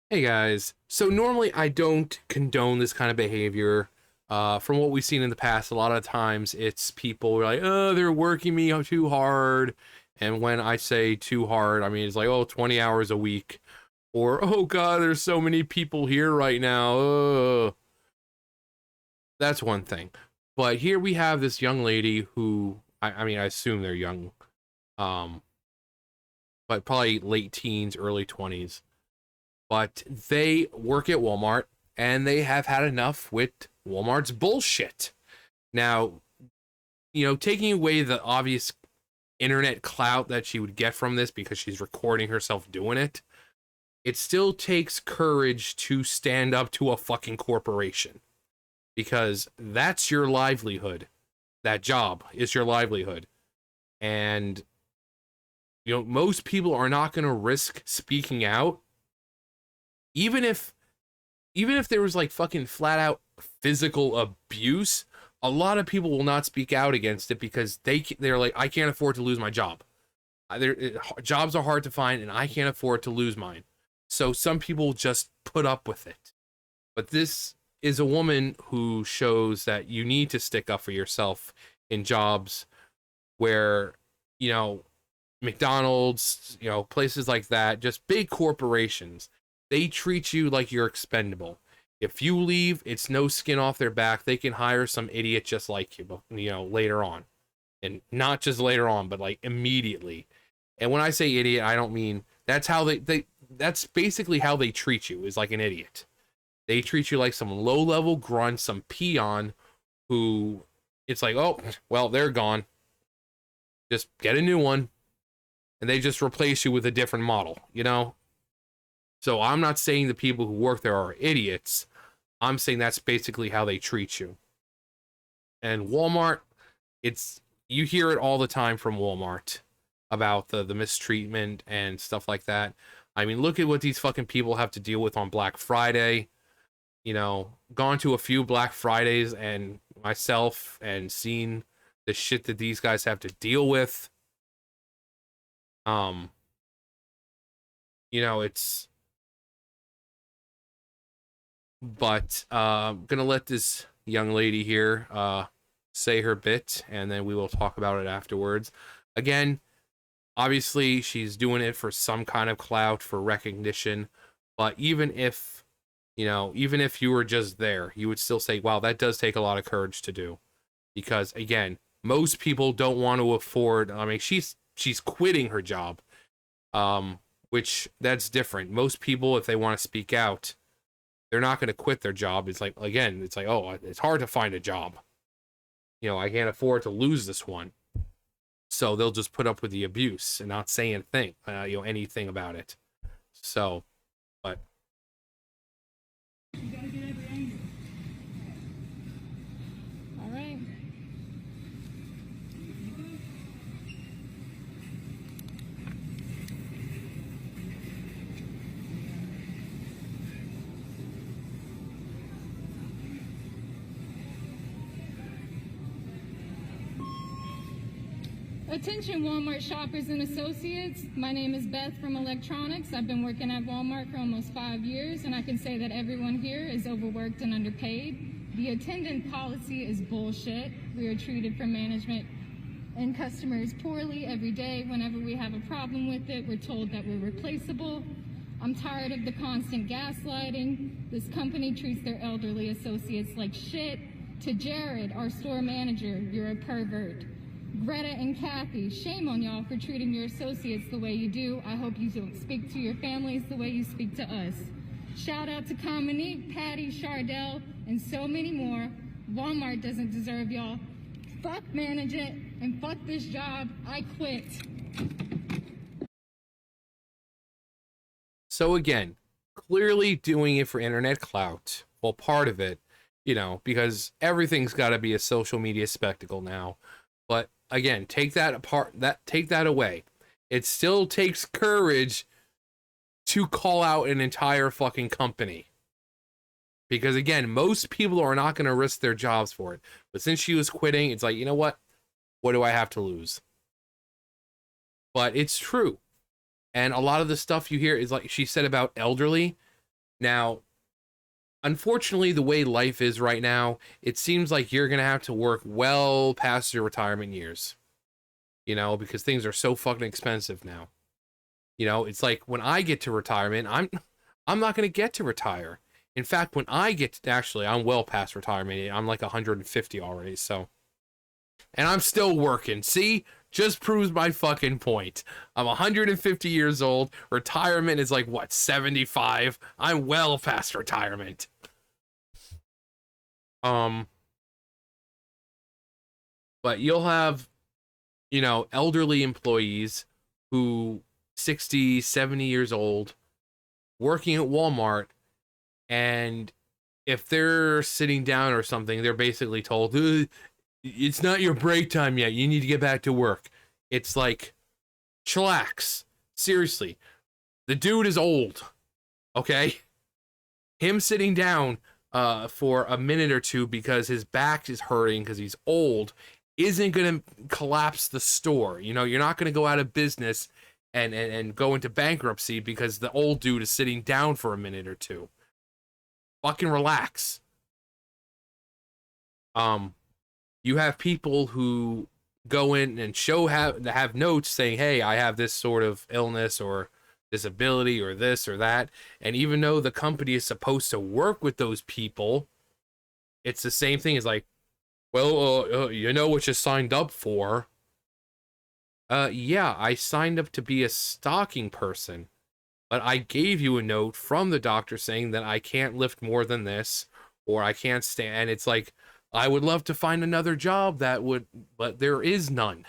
Hey guys. So normally I don't condone this kind of behavior. From what we've seen in the past, a lot of times it's people who are like, oh, they're working me too hard. And when I say too hard, I mean it's like, oh, 20 hours a week. Or, oh God, there's so many people here right now. That's one thing. But here we have this young lady who, I mean, I assume they're young, um, but probably late teens, early 20s, but they work at Walmart and they have had enough with Walmart's bullshit. Now, taking away the obvious internet clout that she would get from this because she's recording herself doing it, it still takes courage to stand up to a fucking corporation because that's your livelihood. That job is your livelihood. And, most people are not going to risk speaking out, even if even if there was like fucking flat out physical abuse, a lot of people will not speak out against it because they're like, I can't afford to lose my job. Jobs are hard to find, and I can't afford to lose mine. So some people just put up with it. But this is a woman who shows that you need to stick up for yourself in jobs where, you know, McDonald's, places like that, just big corporations, they treat you like you're expendable. If you leave, it's no skin off their back. They can hire some idiot just like you, later on. And not just later on, but like immediately. And when I say idiot, I don't mean that's how that's basically how they treat you, is like an idiot. They treat you like some low-level grunt, some peon who it's like, "Oh, well, they're gone. Just get a new one." And they just replace you with a different model. So I'm not saying the people who work there are idiots. I'm saying that's basically how they treat you. And Walmart, it's you hear it all the time from Walmart about the mistreatment and stuff like that. I mean, look at what these fucking people have to deal with on Black Friday. Gone to a few Black Fridays and myself and seen the shit that these guys have to deal with. Um, it's but I'm gonna let this young lady here say her bit, and then we will talk about it afterwards. Again, obviously she's doing it for some kind of clout, for recognition, but even if you were just there, you would still say, wow, that does take a lot of courage to do, because again, most people don't want to afford. I mean, she's quitting her job, which that's different. Most people, if they want to speak out, they're not going to quit their job. It's like, again, it's like, oh, it's hard to find a job. I can't afford to lose this one. So they'll just put up with the abuse and not say anything about it. So, but All right. Attention Walmart shoppers and associates. My name is Beth from Electronics. I've been working at Walmart for almost 5 years, and I can say that everyone here is overworked and underpaid. The attendant policy is bullshit. We are treated from management and customers poorly every day. Whenever we have a problem with it, we're told that we're replaceable. I'm tired of the constant gaslighting. This company treats their elderly associates like shit. To Jared, our store manager, you're a pervert. Greta and Kathy, shame on y'all for treating your associates the way you do. I hope you don't speak to your families the way you speak to us. Shout out to Cominique, Patty, Chardell, and so many more. Walmart doesn't deserve y'all. Fuck management and fuck this job. I quit. so again, clearly doing it for internet clout. Well, part of it, because everything's got to be a social media spectacle now. But again, take that away. It still takes courage to call out an entire fucking company. Because again, most people are not going to risk their jobs for it. But since she was quitting, it's like, you know what? What do I have to lose? But it's true. And a lot of the stuff you hear is like she said about elderly. Now, unfortunately, the way life is right now, it seems like you're going to have to work well past your retirement years, because things are so fucking expensive now. It's like when I get to retirement, I'm not going to get to retire. In fact, when I get to, actually, I'm well past retirement. I'm like 150 already, so. And I'm still working. See? Just proves my fucking point. I'm 150 years old. Retirement is like, what, 75? I'm well past retirement. But you'll have, elderly employees who 60, 70 years old working at Walmart, and if they're sitting down or something, they're basically told, it's not your break time yet. You need to get back to work. It's like, chillax. Seriously. The dude is old. Okay? Him sitting down for a minute or two because his back is hurting because he's old isn't going to collapse the store. You're not going to go out of business and go into bankruptcy because the old dude is sitting down for a minute or two. Fucking relax. You have people who go in and have notes saying, hey, I have this sort of illness or disability or this or that. And even though the company is supposed to work with those people, it's the same thing as like, well, you know what you signed up for. Yeah, I signed up to be a stocking person, but I gave you a note from the doctor saying that I can't lift more than this, or I can't stand. And it's like, I would love to find another job that would, but there is none.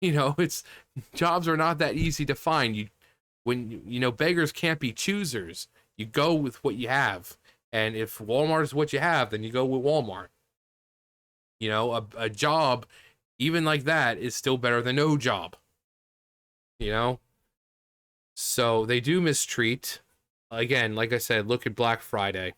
It's jobs are not that easy to find. Beggars can't be choosers. You go with what you have. And if Walmart is what you have, then you go with Walmart. A job, even like that, is still better than no job. So they do mistreat. Again, like I said, look at Black Friday.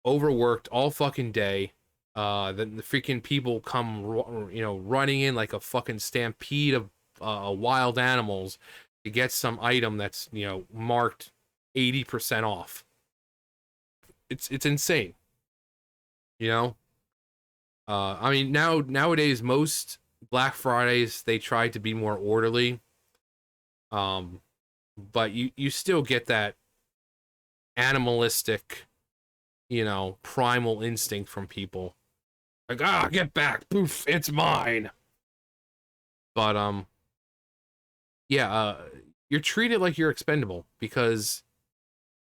Overworked all fucking day. Then the freaking people come, running in like a fucking stampede of wild animals to get some item that's, marked 80% off. It's insane. I mean, nowadays most Black Fridays they try to be more orderly. But you still get that animalistic, primal instinct from people. Like, get back, poof, it's mine. But yeah, you're treated like you're expendable because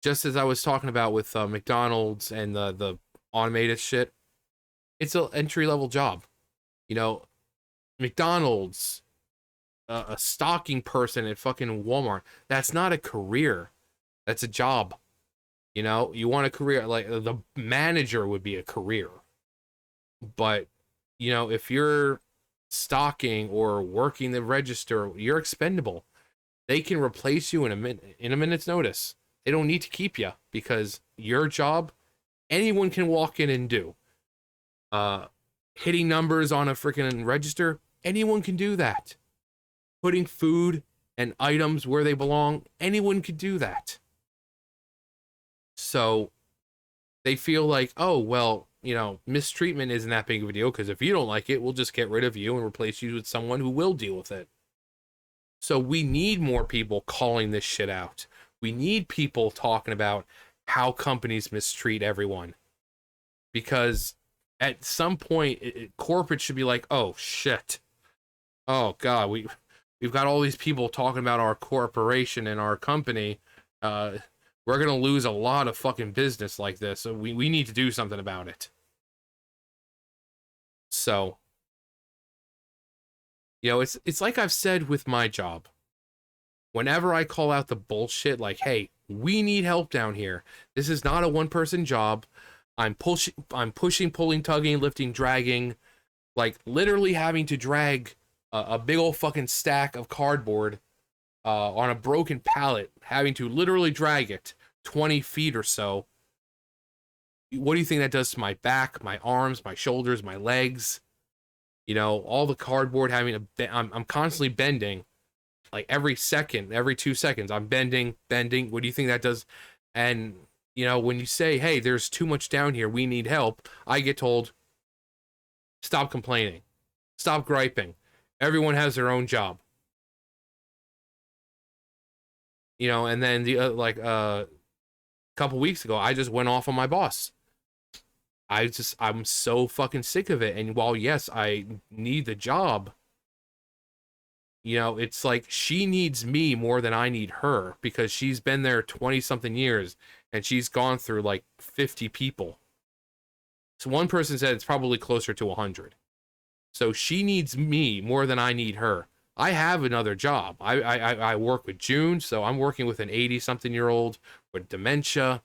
just as I was talking about with McDonald's and the automated shit, it's an entry level job. McDonald's, a stocking person at fucking Walmart, that's not a career. That's a job. You want a career, like the manager would be a career. But, if you're stocking or working the register, you're expendable. They can replace you in a minute's notice. They don't need to keep you because your job, anyone can walk in and do. Hitting numbers on a freaking register, anyone can do that. Putting food and items where they belong, anyone could do that. So they feel like, oh, well, mistreatment isn't that big of a deal because if you don't like it, we'll just get rid of you and replace you with someone who will deal with it. So we need more people calling this shit out. We need people talking about how companies mistreat everyone. Because at some point, corporate should be like, oh, shit. Oh, God, we've got all these people talking about our corporation and our company. We're going to lose a lot of fucking business like this. So we need to do something about it. So, it's like I've said with my job. Whenever I call out the bullshit, like, hey, we need help down here. This is not a one-person job. I'm pushing, pulling, tugging, lifting, dragging, like literally having to drag a big old fucking stack of cardboard on a broken pallet, having to literally drag it 20 feet or so. What do you think that does to my back, my arms, my shoulders, my legs? All the cardboard having I'm constantly bending, like every 2 seconds, I'm bending. What do you think that does? And You know, when you say, hey, there's too much down here, we need help, I get told, stop complaining, stop griping. Everyone has their own job. You know, and then couple weeks ago, I just went off on my boss. I'm so fucking sick of it. And while yes, I need the job, you know, it's like she needs me more than I need her because she's been there 20 something years and she's gone through like 50 people. So one person said it's probably closer to 100. So she needs me more than I need her. I have another job. I work with June, so I'm working with an 80 something year old with dementia.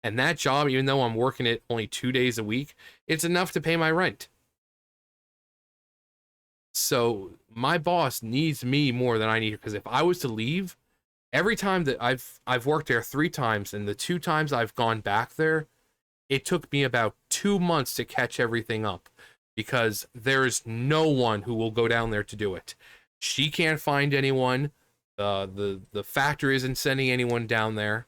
And that job, even though I'm working it only 2 days a week, it's enough to pay my rent. So my boss needs me more than I need her. Because if I was to leave, every time that I've worked there 3 times, and the 2 times I've gone back there, it took me about 2 months to catch everything up. Because there's no one who will go down there to do it. She can't find anyone. The factory isn't sending anyone down there.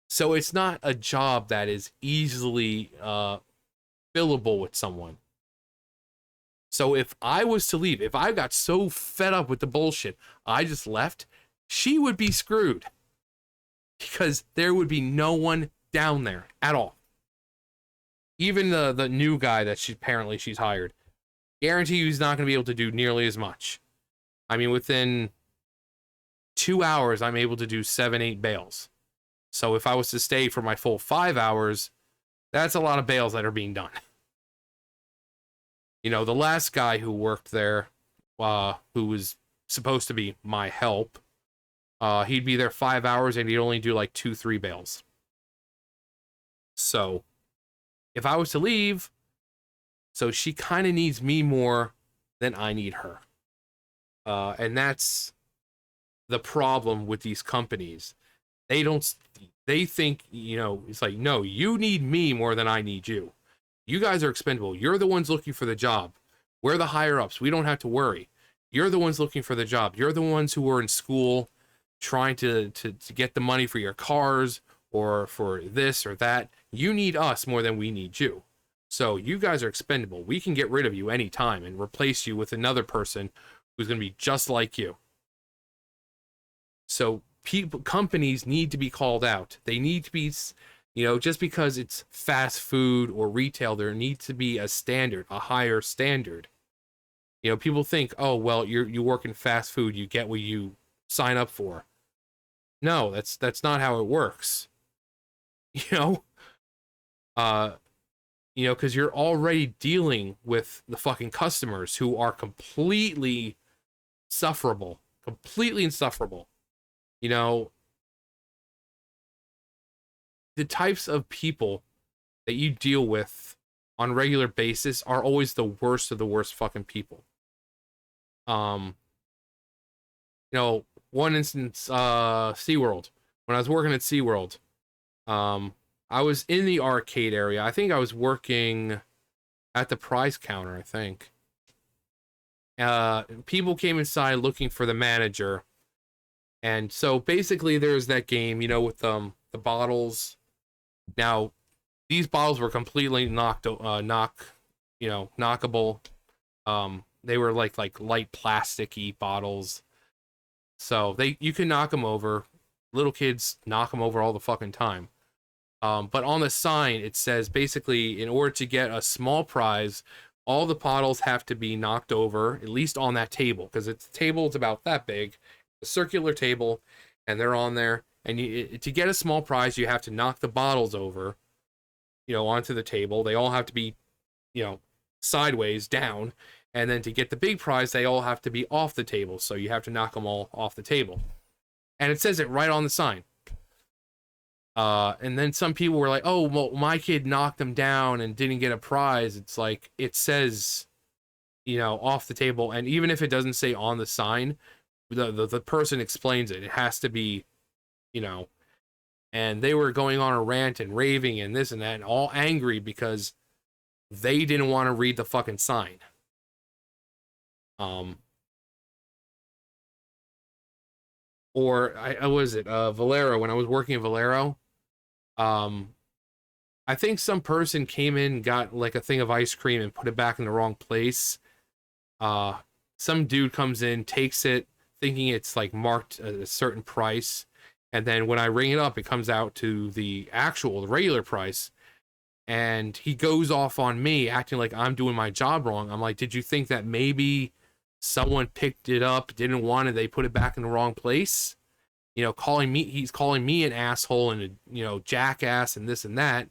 So it's not a job that is easily fillable with someone. So if I was to leave, if I got so fed up with the bullshit, I just left, she would be screwed. Because there would be no one down there at all. Even the new guy that she's hired, guarantee you he's not going to be able to do nearly as much. I mean, within 2 hours, I'm able to do 7-8 bales. So if I was to stay for my full 5 hours, that's a lot of bales that are being done. You know, the last guy who worked there, who was supposed to be my help, he'd be there 5 hours and he'd only do like 2-3 bales. So if I was to leave, so she kind of needs me more than I need her. And that's the problem with these companies. They think, you know, it's like, no, you need me more than I need you. You guys are expendable. You're the ones looking for the job. We're the higher ups. We don't have to worry. You're the ones looking for the job. You're the ones who are in school trying to get the money for your cars or for this or that. You need us more than we need you. So you guys are expendable. We can get rid of you anytime and replace you with another person who's going to be just like you. So companies need to be called out. They need to be, you know, just because it's fast food or retail, there needs to be a standard, a higher standard. You know, people think, oh, well, you work in fast food, you get what you sign up for. No, that's not how it works. You know, because you're already dealing with the fucking customers who are completely insufferable. You know, the types of people that you deal with on a regular basis are always the worst of the worst fucking people. You know, one instance, SeaWorld. When I was working at SeaWorld, I was in the arcade area. I think I was working at the prize counter, I think. People came inside looking for the manager. And so basically there's that game, you know, with the bottles. Now, these bottles were completely knockable. They were like light plasticky bottles. So you can knock them over. Little kids knock them over all the fucking time. But on the sign, it says basically in order to get a small prize, all the bottles have to be knocked over, at least on that table, because the table is about that big, a circular table, and they're on there. And to get a small prize, you have to knock the bottles over, you know, onto the table. They all have to be, you know, sideways down. And then to get the big prize, they all have to be off the table. So you have to knock them all off the table. And it says it right on the sign. And then some people were like, oh, well, my kid knocked them down and didn't get a prize. It's like, it says, you know, off the table. And even if it doesn't say on the sign, the person explains it. It has to be, you know, and they were going on a rant and raving and this and that and all angry because they didn't want to read the fucking sign. Or I was it Valero, when I was working at Valero, I think some person came in, got like a thing of ice cream and put it back in the wrong place. Some dude comes in, takes it, thinking it's like marked a certain price, and then when I ring it up, it comes out to the regular price, and he goes off on me, acting like I'm doing my job wrong. I'm like, did you think that maybe someone picked it up, didn't want it, they put it back in the wrong place? You know, he's calling me an asshole and a jackass and this and that,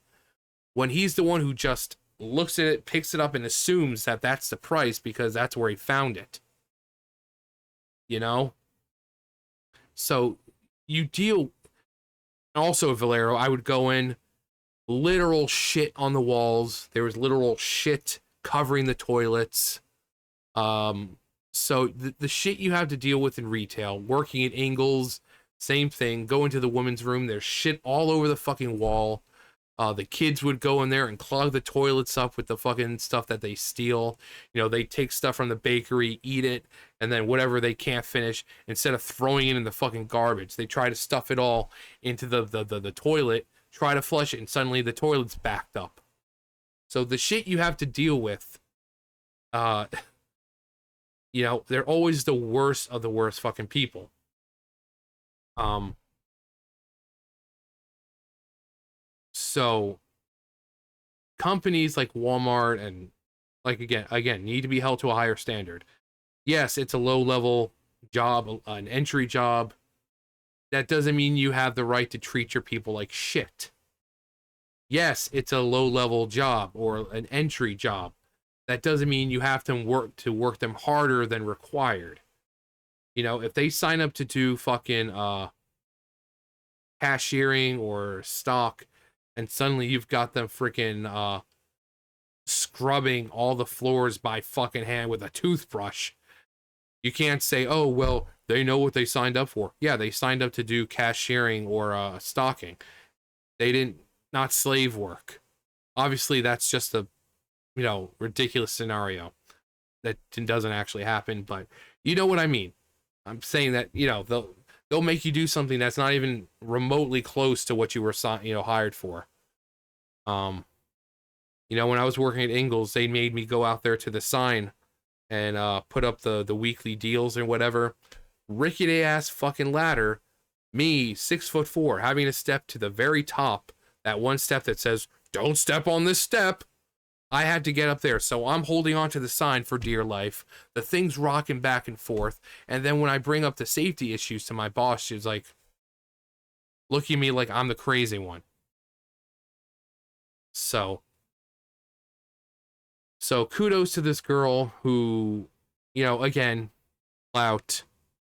when he's the one who just looks at it, picks it up, and assumes that that's the price because that's where he found it. You know? So you deal. Also, Valero, I would go in, literal shit on the walls. There was literal shit covering the toilets. So the shit you have to deal with in retail, working at Ingles, same thing. Go into the women's room, there's shit all over the fucking wall. The kids would go in there and clog the toilets up with the fucking stuff that they steal. You know, they take stuff from the bakery, eat it, and then whatever they can't finish, instead of throwing it in the fucking garbage, they try to stuff it all into the toilet, try to flush it, and suddenly the toilet's backed up. So the shit you have to deal with, they're always the worst of the worst fucking people. So companies like Walmart and like again need to be held to a higher standard. Yes, it's a low level job, an entry job. That doesn't mean you have the right to treat your people like shit. Yes, it's a low level job or an entry job. That doesn't mean you have to work them harder than required. You know, if they sign up to do fucking cashiering or stock, and suddenly you've got them freaking scrubbing all the floors by fucking hand with a toothbrush, you can't say, oh, well, they know what they signed up for. Yeah, they signed up to do cashiering or stocking. They didn't, not slave work. Obviously, that's just a, ridiculous scenario that doesn't actually happen, but you know what I mean. I'm saying that, they'll make you do something that's not even remotely close to what you were, hired for. When I was working at Ingles, they made me go out there to the sign and put up the weekly deals and whatever. Rickety ass fucking ladder. Me, 6'4", having to step to the very top. That one step that says, "Don't step on this step." I had to get up there, so I'm holding onto the sign for dear life. The thing's rocking back and forth, and then when I bring up the safety issues to my boss, she's like, looking at me like I'm the crazy one. So kudos to this girl who, again, clout,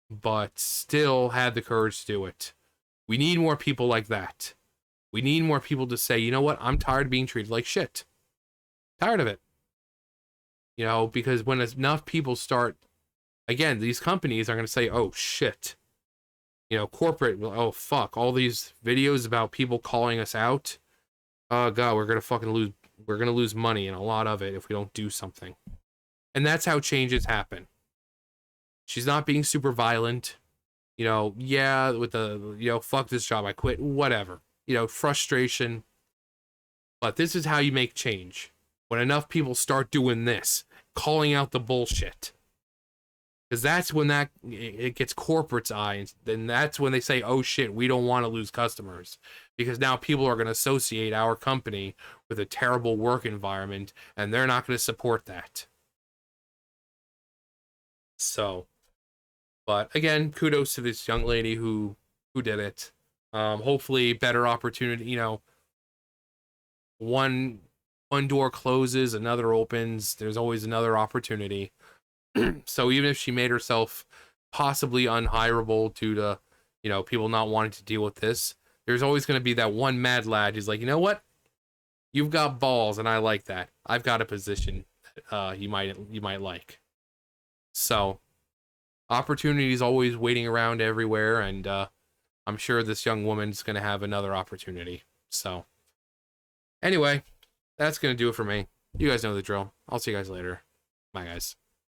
but still had the courage to do it. We need more people like that. We need more people to say, you know what, I'm tired of being treated like shit. Tired of it. Because when enough people start, again, these companies are going to say, oh shit. Corporate, oh fuck, all these videos about people calling us out. Oh god, we're going to lose money, and a lot of it, if we don't do something. And that's how changes happen. She's not being super violent. Yeah, with the, fuck this job, I quit, whatever. Frustration. But this is how you make change. When enough people start doing this, calling out the bullshit. Because that's when it gets corporate's eye, and then that's when they say, oh shit, we don't want to lose customers. Because now people are going to associate our company with a terrible work environment, and they're not going to support that. So, but again, kudos to this young lady who did it. Hopefully better opportunity, one door closes, another opens. There's always another opportunity. So even if she made herself possibly unhireable due to, people not wanting to deal with this, there's always going to be that one mad lad who's like, you know what? You've got balls, and I like that. I've got a position you might like. So opportunities always waiting around everywhere, and I'm sure this young woman's going to have another opportunity. So anyway, that's going to do it for me. You guys know the drill. I'll see you guys later. Bye, guys.